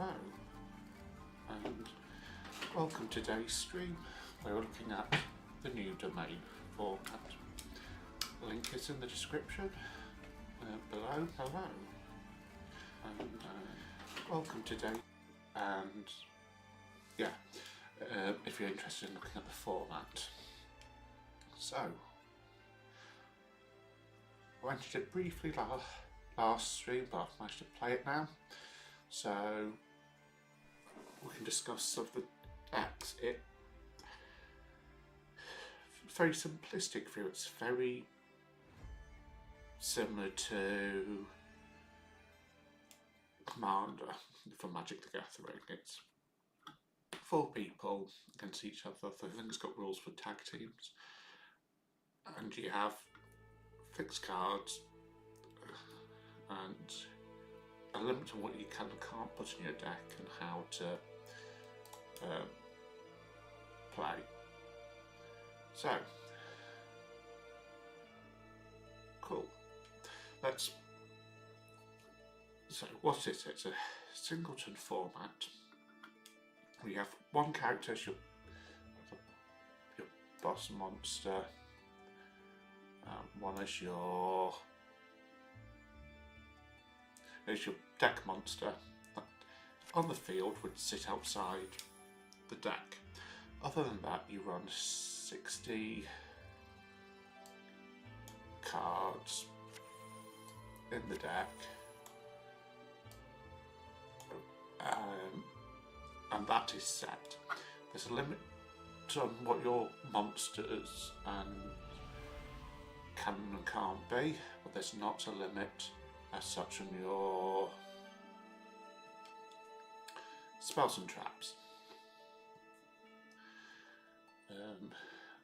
Hello, and welcome to today's stream. We're looking at the new domain format. Link is in the description below. Hello, and welcome today. And yeah, if you're interested in looking at the format, so I mentioned it briefly last stream, but I've managed to play it now. So we can discuss some of the decks. It's very simplistic view. It's very similar to Commander from Magic the Gathering. It's 4 people against each other. I think it's got rules for tag teams, and you have fixed cards and a limit to what you can and can't put in your deck and how to play. So, cool. So what is it? It's a singleton format. We have one character as your boss monster, one as your deck monster that on the field would sit outside the deck. Other than that, you run 60 cards in the deck, and that is set. There's a limit on what your monsters can and can't be, but there's not a limit as such on your spells and traps.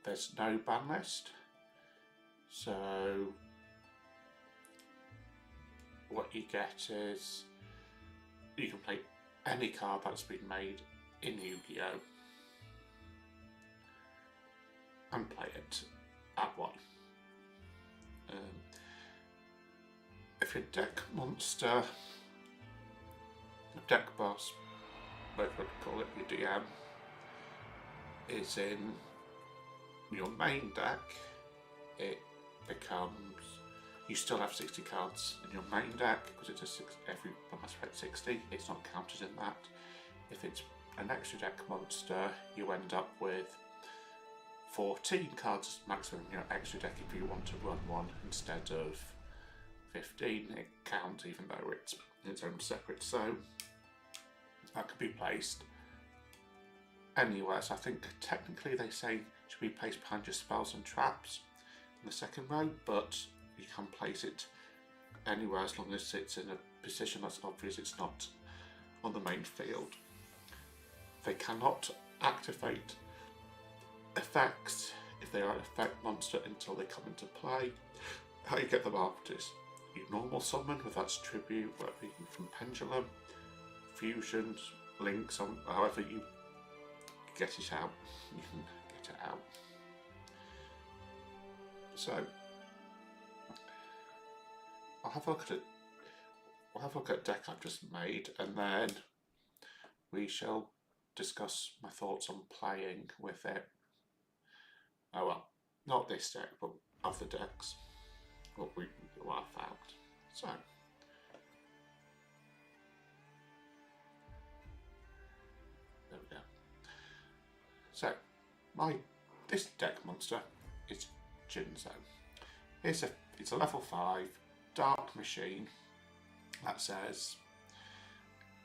There's no ban list, so what you get is you can play any card that's been made in Yu-Gi-Oh! And play it at one. If your deck monster, deck boss, whatever you call it, your DM, is in your main deck, it becomes, you still have 60 cards in your main deck because it's everyone has 60, it's not counted in that. If it's an extra deck monster, you end up with 14 cards maximum in your extra deck if you want to run one instead of 15. It counts even though it's its own separate, so that could be placed anywhere. So I think technically they say it should be placed behind your spells and traps in the second row, but you can place it anywhere as long as it's in a position that's obvious it's not on the main field. They cannot activate effects if they are an effect monster until they come into play. How you get them out is you normal summon with that's tribute, whether you from Pendulum, fusions, links, on however you get it out, you can get it out. So I'll have a look at it. We'll have a look at a deck I've just made, and then we shall discuss my thoughts on playing with it. Oh well, not this deck, but other decks. What I found. So there we go. So this deck monster is Jinzo. It's a level 5 dark machine that says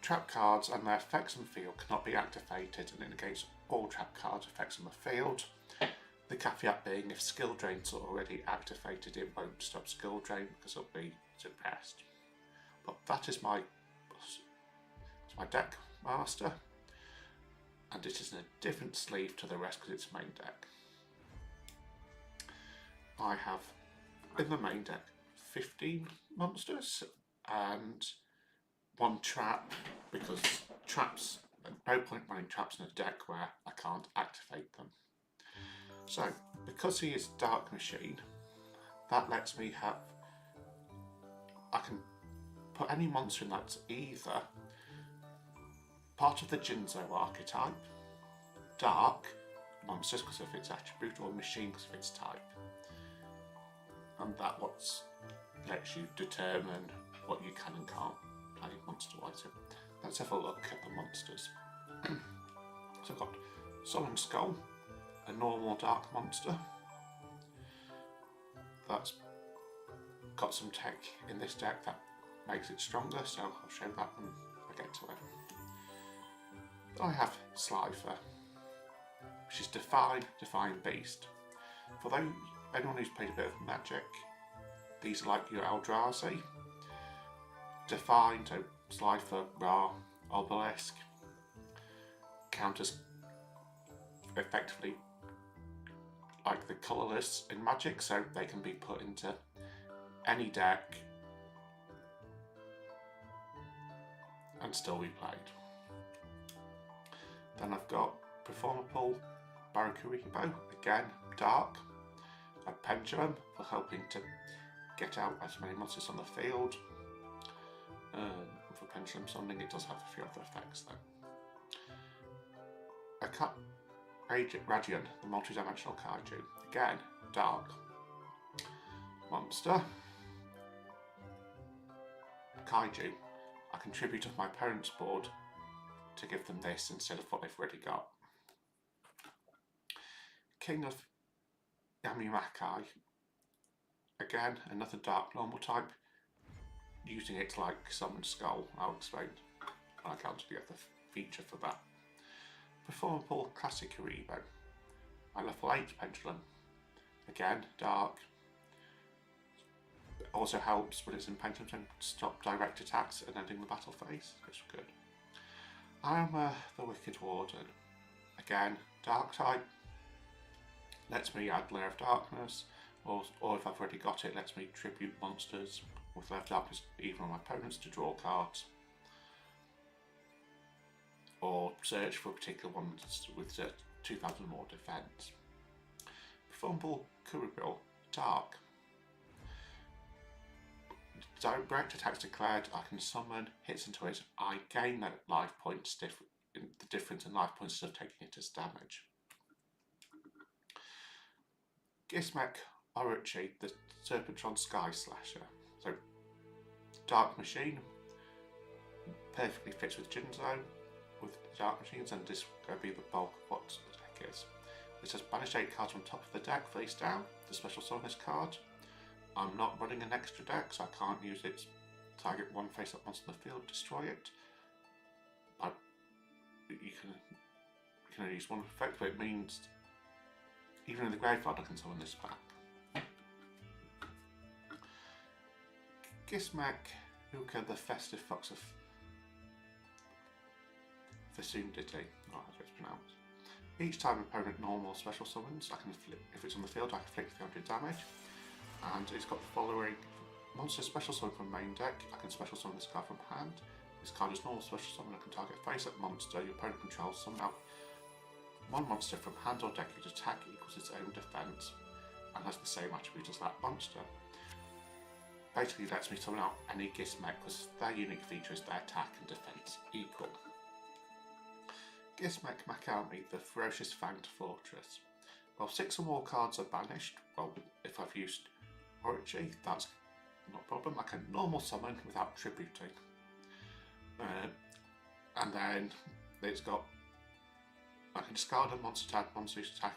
trap cards and their effects on the field cannot be activated and it negates all trap cards effects on the field. The caveat being if skill drains are already activated, it won't stop skill drain because it'll be suppressed. But that is my deck master, and it is in a different sleeve to the rest because it's main deck. I have in the main deck 15 monsters and 1 trap, because traps, no point running traps in a deck where I can't activate them. So, because he is Dark Machine, that lets me have, I can put any monster in that's either part of the Jinzo archetype, dark monsters because of its attribute, or machine because of its type. And that what lets you determine what you can and can't play monster-wise. Let's have a look at the monsters. So I've got Sullen Skull, a normal dark monster. That's got some tech in this deck that makes it stronger, so I'll show that when I get to it. Then I have Slifer, which is Define Beast. For anyone who's played a bit of Magic, these are like your Eldrazi. Define, so Slifer, Ra, Obelisk, counters effectively like the colourless in Magic, so they can be put into any deck and still be played. Then I've got Performable Barakuribo, again dark, a Pendulum for helping to get out as many monsters on the field. For Pendulum Summoning it does have a few other effects though. Radiant, the multi-dimensional kaiju, again dark monster. Kaiju, I contribute off my opponent's board to give them this instead of what they've already got. King of Yamimakai, again another dark normal type, using it like Summon Skull. I'll explain when I come to the other feature for that. Performable Classic Kuribo, my level 8 Pendulum, again dark. It also helps when it's in Pendulum to stop direct attacks and ending the battle phase. It's good. Armor the Wicked Warden, again dark type, lets me add Lair of Darkness, or if I've already got it, lets me tribute monsters with Lair of Darkness even on my opponents to draw cards, or search for particular ones with 2000 more defense. Performable Kuriboh, dark. Direct attacks declared, I can summon, hits into it, I gain that life points, the difference in life points of taking it as damage. Gizmek Orochi, the Serpentron Sky Slasher. So, dark machine, perfectly fits with Jinzo, with dark machines, and this is going to be the bulk of what the deck is. It says banish 8 cards on top of the deck face down, the special summon this card. I'm not running an extra deck, so I can't use it. Target one face-up monster in the field, destroy it. But you can only use one effect, but it means even in the graveyard I can summon this back. Gizmek Uka, the Festive Fox of Fesundity, not how it's pronounced. Each time an opponent normal special summons, I can if it's on the field, I can inflict 300 damage. And it's got the following: monster special summon from main deck, I can special summon this card from hand. This card is normal special summon, I can target face-up monster your opponent controls, summon out one monster from hand or deck whose attack equals its own defense and has the same attribute as that monster. Basically lets me summon out any Gizmek because their unique feature is their attack and defense equal. Gizmek Makami, the Ferocious Fanged Fortress. Well, 6 or more cards are banished. Well, if I've used Orochi, that's not a problem. I can normal summon without tributing. And then it's got, I can discard a monster to add monster's attack.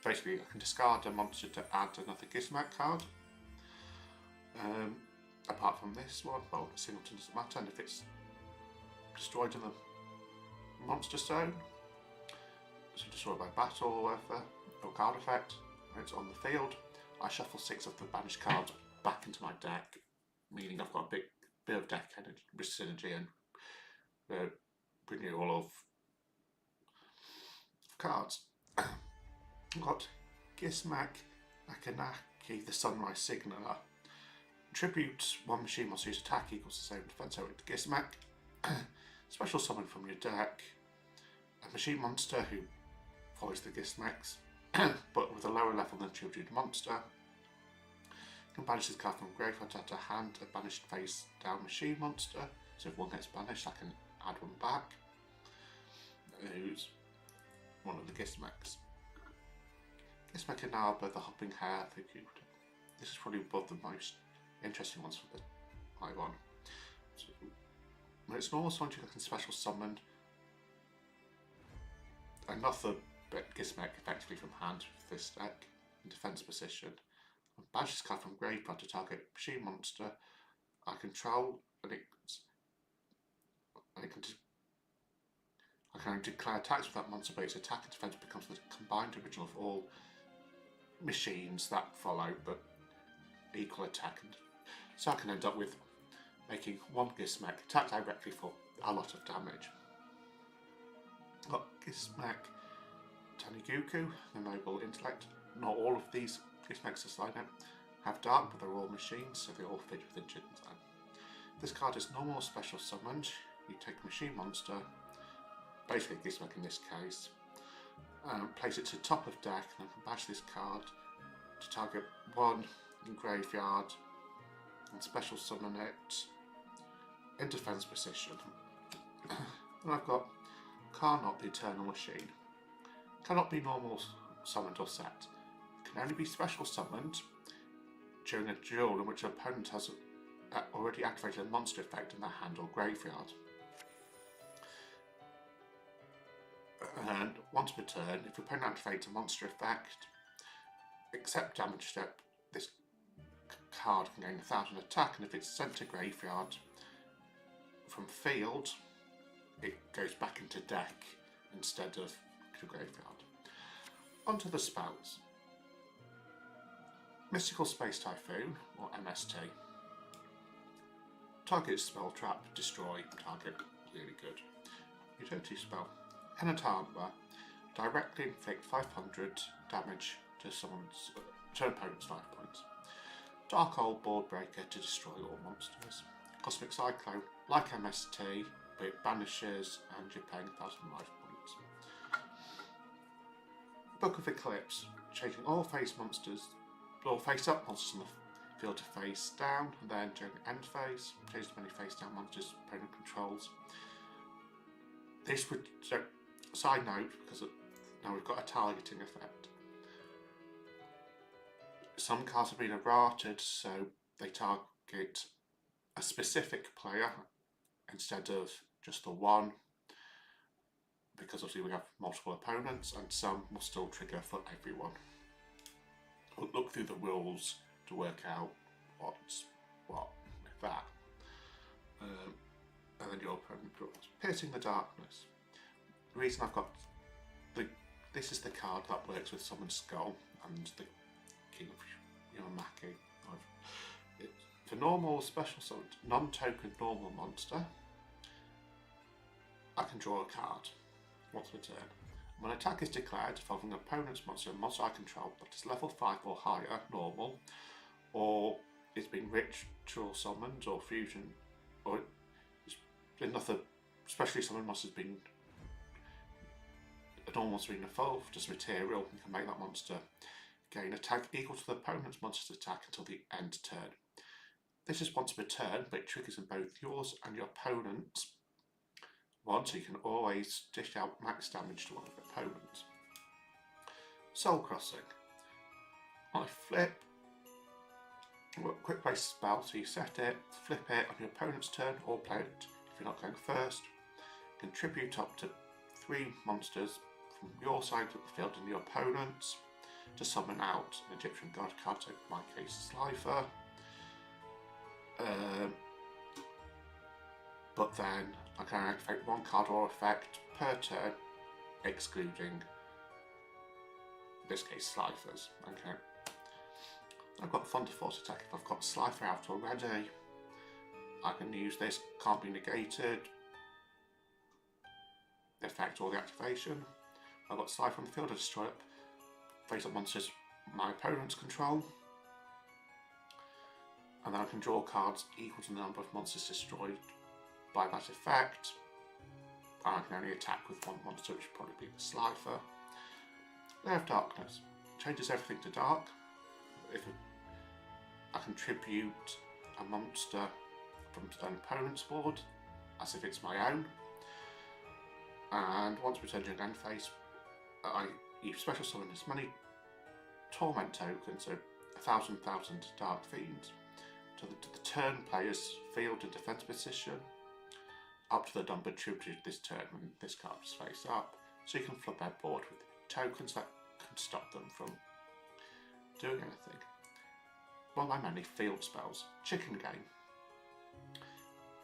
Basically, I can discard a monster to add another Gizmek card. Apart from this one, well, singleton doesn't matter, and if it's destroyed in the monster zone, so destroyed by battle or whatever, or card effect, when it's on the field, I shuffle 6 of the banished cards back into my deck, meaning I've got a bit of deck energy, synergy and renewal of cards. I've got Gizmek Akanaki, the Sunrise Signaler. Tribute one machine monster whose attack equals the same defense. So into Gizmek, special summon from your deck a machine monster who follows the Gizmeks, but with a lower level than Children monster. You can banish this card from graveyard to hand, a banished face down machine monster. So if one gets banished, I can add one back. who's one of the Gizmecs. Gizmek and Narba, the Hopping Hare, the Gouda. This is probably one of the most interesting ones for the Iron. So, when it's normal summon, you can special summon another Gizmek effectively from hand with this deck in defense position. Banish this card from graveyard to target machine monster I control, and I can declare attacks with that monster, but its attack and defense becomes the combined original of all machines that follow, but equal attack. And so I can end up with making one Gizmek attack directly for a lot of damage. Got Gizmek Taniguku, the Noble Intellect. Not all of these Gizmeks as I know have dark, but they're all machines, so they all fit within Jinzan. This card is normal or special summoned. You take a machine monster, basically Gizmek in this case, place it to the top of deck, and then bash this card to target one in graveyard and special summon it in defense position. And I've got Carnot, the Eternal Machine. Cannot be normal summoned or set. Can only be special summoned during a duel in which an opponent has already activated a monster effect in their hand or graveyard. And once per turn, if your opponent activates a monster effect, except damage step, this card can gain 1000 attack, and if it's sent to graveyard from field, it goes back into deck instead of to graveyard. Onto the spells. Mystical Space Typhoon, or MST. Target spell trap, destroy, target, really good. Utility spell. Henatama, directly inflict 500 damage to an opponent's life points. Dark Old Board Breaker to destroy all monsters. Cosmic Cyclone, like MST, but it banishes and you're paying 1000 life points. Book of Eclipse, changing all face monsters, or face up monsters in the field to face down, and then during the end phase, change as many face down monsters opponent controls. This would, so, side note, because now we've got a targeting effect. Some cards have been errated, so they target a specific player instead of just the one, because obviously we have multiple opponents, and some will still trigger for everyone. We'll look through the rules to work out what's what with that. And then your opponent draws. Piercing the Darkness. The reason I've got this is the card that works with Summon Skull and the King of Yamamaki. For normal special summon, non-token normal monster, I can draw a card once per turn. When an attack is declared involving an opponent's monster, a monster I control that is level 5 or higher, normal, or it's been ritual summoned or fusion, or another specially summoned monster has been a normal monster being evolved as material, you can make that monster gain attack equal to the opponent's monster's attack until the end turn. This is once per turn, but it triggers in both yours and your opponent's one, so you can always dish out max damage to one of the opponents. Soul Crossing. On a flip, quick place spell, so you set it, flip it on your opponent's turn or play it if you're not going first. Contribute up to 3 monsters from your side of the field and your opponent's to summon out an Egyptian god card, so in my case Slifer. But then I can activate 1 card or effect per turn, excluding, in this case, Slifers. Okay. I've got Thunder Force attack. If I've got Slifer out already, I can use this, can't be negated, the effect or the activation. I've got Slifer on the field to destroy it. Face up monsters my opponents control. And then I can draw cards equal to the number of monsters destroyed by that effect. And I can only attack with 1 monster, which would probably be the Slifer. Lair of Darkness. Changes everything to dark. If I contribute a monster from an opponent's board as if it's my own. And once returned during end phase, you special summon as many torment tokens, so 1,000 Dark Fiends, to the turn player's field and defense position, up to the number attributed this turn when this card is face up, so you can flood their board with tokens that can stop them from doing anything. One of my many field spells, Chicken Game.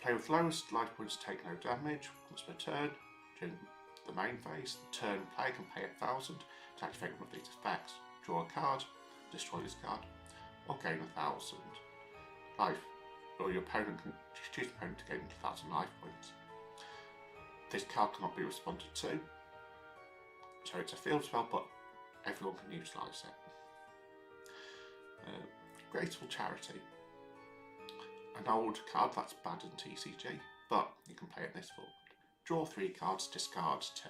Play with lowest life points, take no damage once per turn. During the main phase, the turn player can pay 1,000 to activate one of these effects. Draw a card, destroy this card, or gain 1,000 life, or your opponent can choose the opponent to gain 1,000 life points. This card cannot be responded to, so it's a field spell, but everyone can utilise it. Graceful Charity. An old card that's banned in TCG, but you can play it in this format. Draw 3 cards, discard 2.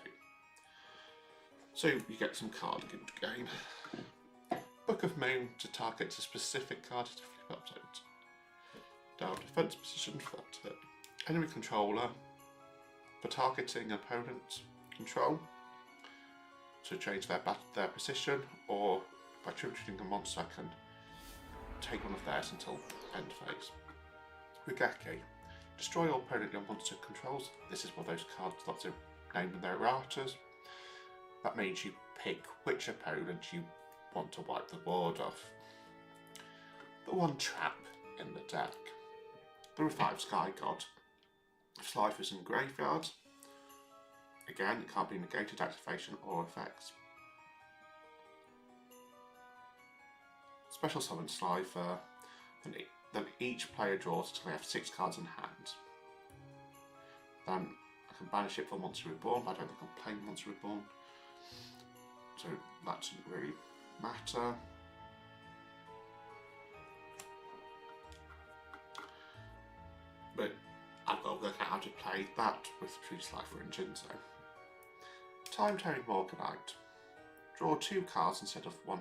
So you get some card in the game. Book of Moon to target a specific card to flip up zones. Down defense position for that turn. Enemy controller for targeting opponent's control to change their position, or by tributing a monster can take one of theirs until end phase. Rugeki. Destroy all opponent your monster controls. This is one of those cards that's named in their erratas. That means you pick which opponent you want to wipe the board off. The one trap in the deck. The Revived Sky God. If life is in graveyard, again it can't be negated, activation or effects. Special summon Slifer. Then each player draws until they have 6 cards in hand. Then I can banish it for Monster Reborn, but I don't think I'm playing Monster Reborn, so that doesn't really matter. But I've got to work out how to play that with True Slifer and Jinzo. Time-Turning Morganite. Draw 2 cards instead of 1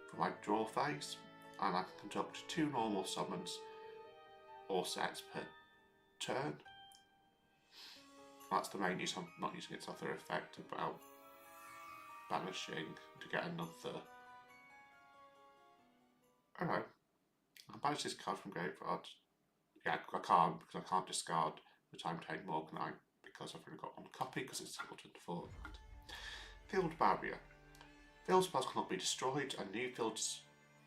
for my draw phase, and I can conduct 2 normal summons or sets per turn. That's the main use. I'm not using its other effect about banishing to get another. I don't know. I can banish this card from graveyard. Yeah, I can't, because I can't discard the Time-Turning Morganite because I've only got 1 copy because it's held in format. Field Barrier. Field spells cannot be destroyed, and new field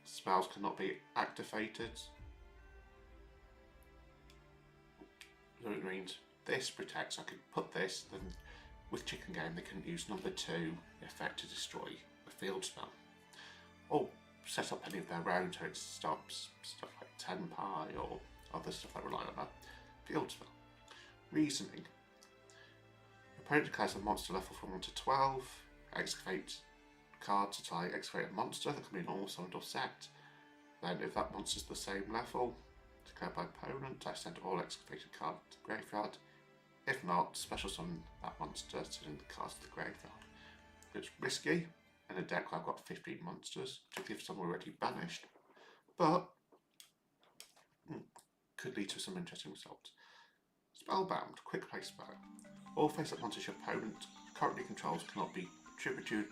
spells cannot be activated. So it means this protects. I could put this, then with Chicken Game they can use number 2 effect to destroy a field spell. Or set up any of their own so it stops stuff like Tenpai or other stuff that rely on a field spell. Reasoning. Opponent declares a monster level from 1 to 12. Excavate card to tie excavate a monster that can be normal, summoned or set. Then if that monster is the same level declared by opponent, I send all excavated cards to the graveyard. If not, special summon that monster, sending the cards to the graveyard. It's risky in a deck where I've got 15 monsters, particularly if some are already banished, but could lead to some interesting results. Spellbound, quick play spell. All face-up monsters your opponent currently controls cannot be attributed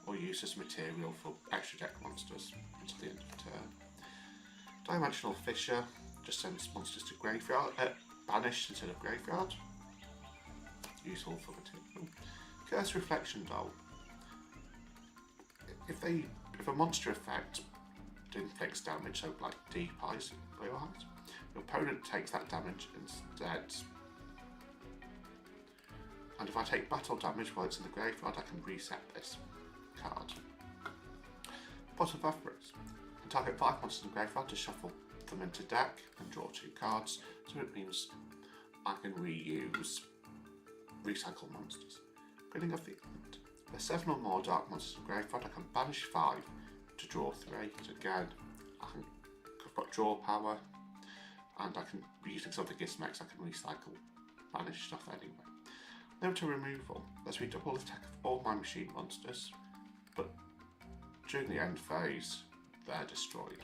or used as material for extra deck monsters until the end of the turn. Dimensional Fissure just sends monsters to graveyard, banished instead of graveyard. Useful for material. Curse Reflection Doll. If a monster effect inflicts damage, so like Deep Eyes, Blue Eyes, your opponent takes that damage instead. And if I take battle damage while it's in the graveyard, I can reset this card. Pot of Avarice. I can target 5 monsters in the graveyard to shuffle them into deck and draw 2 cards, so it means I can recycle monsters. Grinning of the End. If there's 7 or more dark monsters in the graveyard, I can banish 5 to draw 3. So again, I've got draw power, and I can, using something Gizmex, I can recycle banish stuff anyway. Limited Removal. Let's redouble the attack of all my machine monsters, but during the end phase, they're destroyed.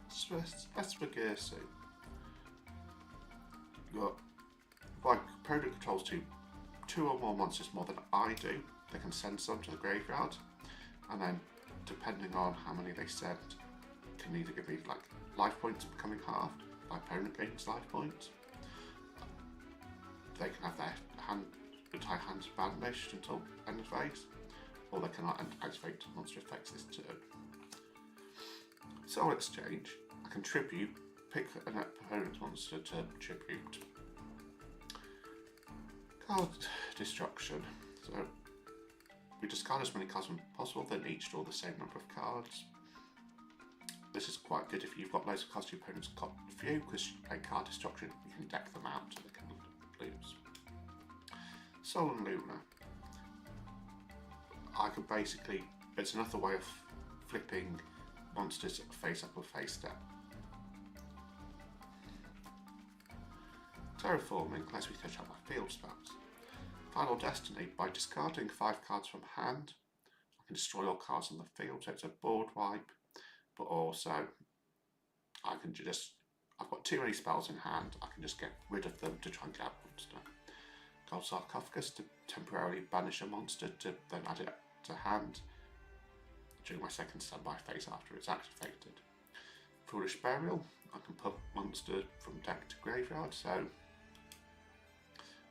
Espagursu. My opponent controls 2 2 or more monsters more than I do, they can send some to the graveyard, and then depending on how many they send, can either give me like life points becoming halved, my opponent gains life points. They can have their entire hand banished until end of phase, or they cannot activate monster effects this turn. Soul Exchange, I can tribute, pick an opponent's monster to tribute. Card Destruction, so we discard as many cards as possible, then each draw the same number of cards. This is quite good if you've got loads of cards your opponent's got a few, because you play Card Destruction, you can deck them out so they can lose. Sol and Luna, I could basically, it's another way of flipping monsters face up or face down. Terraforming lets me catch up my field spells. Final Destiny, by discarding 5 cards from hand, I can destroy all cards on the field, so it's a board wipe, but also I can just, I've got too many spells in hand, I can just get rid of them to try and get a monster. Gold Sarcophagus, to temporarily banish a monster to then add it to hand during my second standby phase after it's activated. Foolish Burial, I can put monster from deck to graveyard, so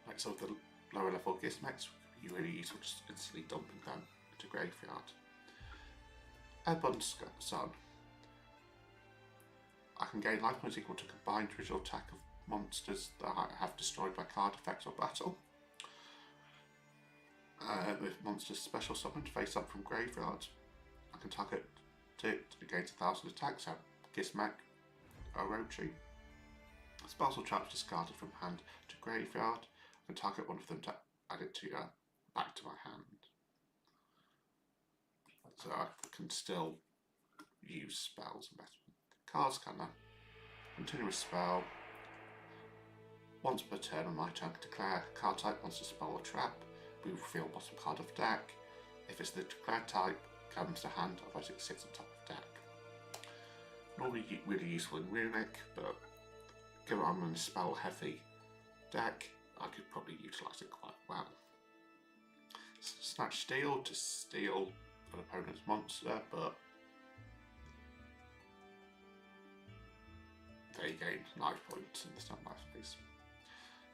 like some of the lower level Gizmex, you really useful just instantly dumping them into graveyard. Ebon Sun, I can gain life points equal to combined visual attack of monsters that I have destroyed by card effects or battle. With monsters special summoned face up from graveyard, I can target it against 1,000 attacks, so Gizmek, Orochi. Spells or traps discarded from hand to graveyard, I can target one of them to add it to back to my hand. So I can still use spells and better. Card Scanner, continuous spell. Once per turn on my turn, declare card type, monster, spell or trap. We reveal bottom card of deck. If it's the declared type, comes to hand, otherwise it sits on top of deck. Normally really useful in Runic, but given I'm in a spell heavy deck, I could probably utilise it quite well. Snatch Steal to steal an opponent's monster, but they gain life points in the standby phase.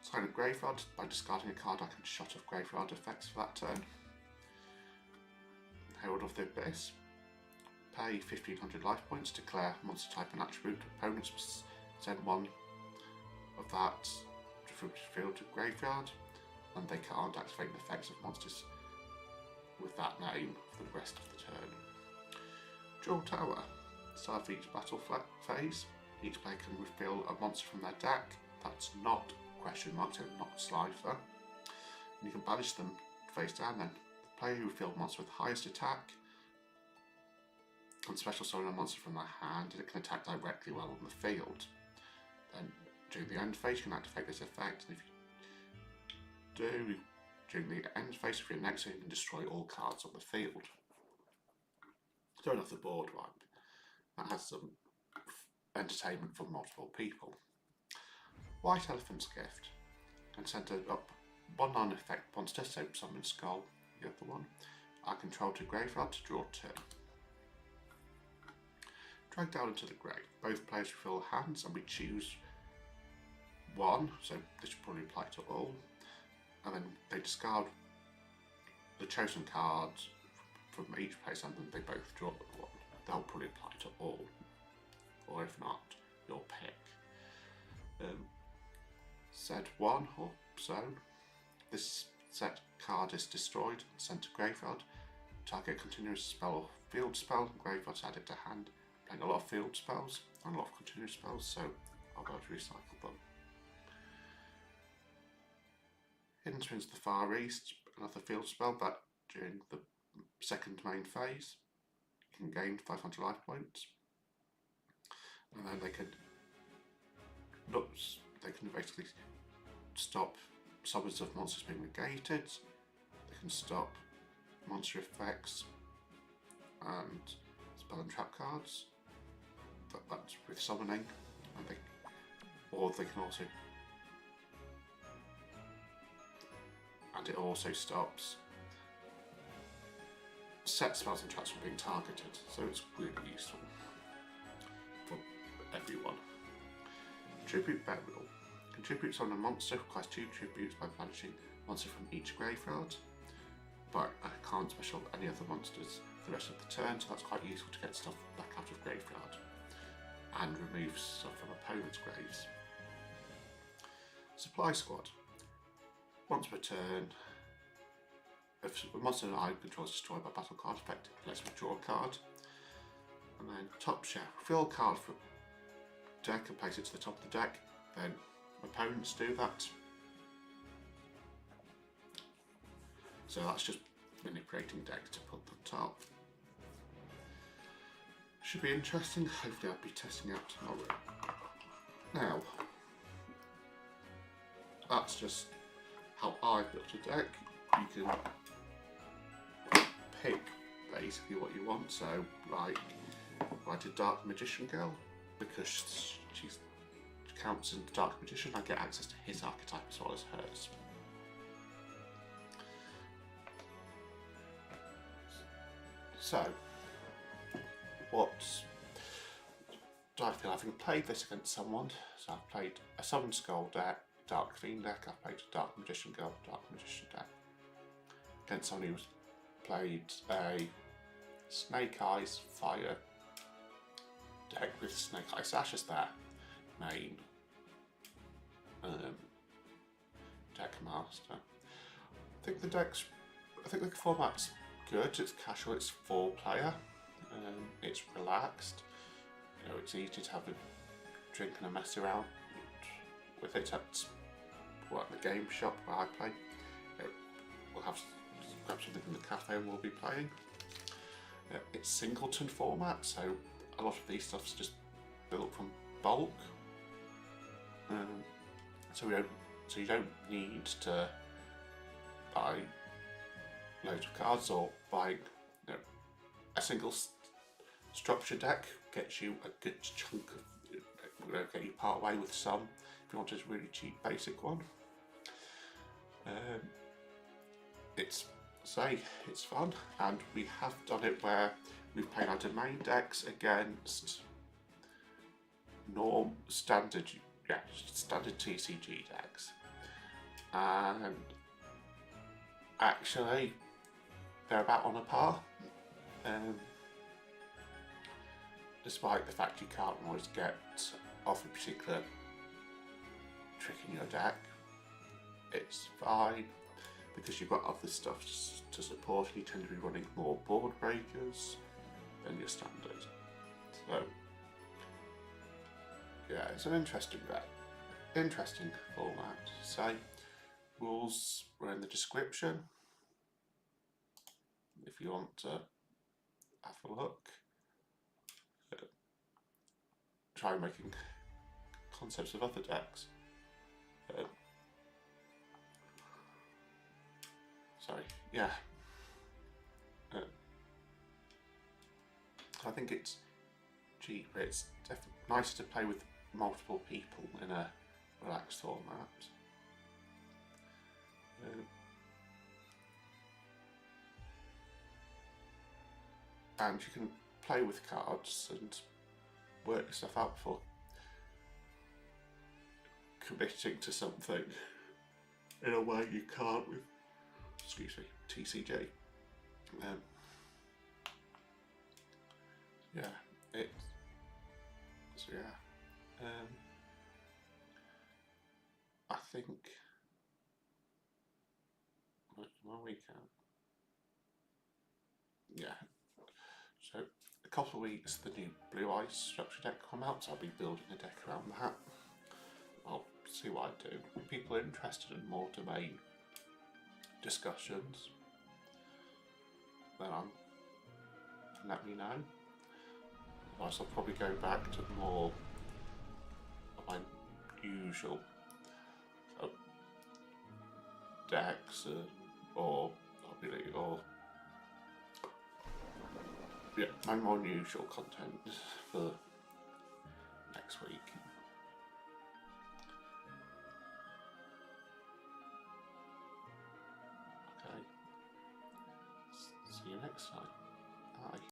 Silent Graveyard, by discarding a card I can shut off graveyard effects for that turn. Herald of the Abyss, pay 1500 life points, declare monster type and attribute. Opponents must send one of that from field to graveyard, and they can't activate the effects of monsters with that name for the rest of the turn. Jewel Tower, start of each battle phase, each player can reveal a monster from their deck that's not question mark, so not Slifer, and you can banish them face down. Then the player who revealed a monster with the highest attack can special summon a monster from their hand, and it can attack directly while on the field. Then during the end phase you can activate this effect, and if you do during the end phase of your next turn you can destroy all cards on the field. Throwing off the board wipe, that has some entertainment for multiple people. White Elephant's Gift, can send up one non-effect monster, so Summon Skull, the other one. I control to graveyard to draw 2. Drag down into the grave. Both players reveal hands and we choose one, so this will probably apply to all. And then they discard the chosen cards from each place and then they both draw one. That'll probably apply to all. Or if not, your pick. Set 1 or so. This set card is destroyed and sent to graveyard. Target continuous spell or field spell. Graveyard's added to hand. Playing a lot of field spells and a lot of continuous spells, so I'll go to recycle them. Hidden Twins of the Far East, another field spell that during the second main phase you can gain 500 life points. And then they can basically stop summons of monsters being negated, they can stop monster effects and spell and trap cards, that's with summoning, and they can also and it also stops set spells and traps from being targeted, so it's really useful for everyone. Tribute Burial. Contributes on a monster, requires 2 tributes by banishing monster from each graveyard, but I can't special any other monsters for the rest of the turn, so that's quite useful to get stuff back out of graveyard and remove stuff from opponents' graves. Supply Squad. Once per turn, if a monster I control is destroyed by battle card effect, let's withdraw a card. And then Top Shelf. Fill a card from deck and place it to the top of the deck, then opponents do that. So that's just manipulating deck to put them top. Should be interesting. Hopefully I'll be testing out tomorrow. Now, that's just how I built a deck. You can pick basically what you want. So, like, I did Dark Magician Girl because she counts in Dark Magician. I get access to his archetype as well as hers. So, what do I feel having played this against someone? So I've played a Summon Skull deck, Dark Fiend deck, I've played a Dark Magician Girl, Dark Magician deck. Against someone who's played a Snake Eyes Fire deck with Snake Eyes Ash as their main deck master. I think the format's good. It's casual. It's 4-player. It's relaxed. You know, it's easy to have a drink and a mess around with it at the game shop where I play. We'll have grab something from the cafe and we'll be playing. It's singleton format, so a lot of these stuff's just built from bulk. So you don't need to buy loads of cards or buy a single structure deck gets you a good chunk of get you part way with some if you want a really cheap basic one. It's fun, and we have done it where we've played our domain decks against standard TCG decks, and actually they're about on a par, despite the fact you can't always get off a particular trick in your deck. It's fine because you've got other stuff to support, and you tend to be running more board breakers than your standard. So yeah, it's an interesting format. So rules were in the description if you want to have a look. Try making concepts of other decks. Yeah. I think it's cheaper. It's definitely nicer to play with multiple people in a relaxed format. And you can play with cards and work stuff out before committing to something in a way you can't with, TCG. I think my weekend. Yeah. So a couple of weeks, the new Blue Eyes structure deck come out, so I'll be building a deck around that. I'll see what I do. If people are interested in more domain discussions, then let me know. Otherwise, I'll probably go back to more of my usual decks, or my more usual content for next week.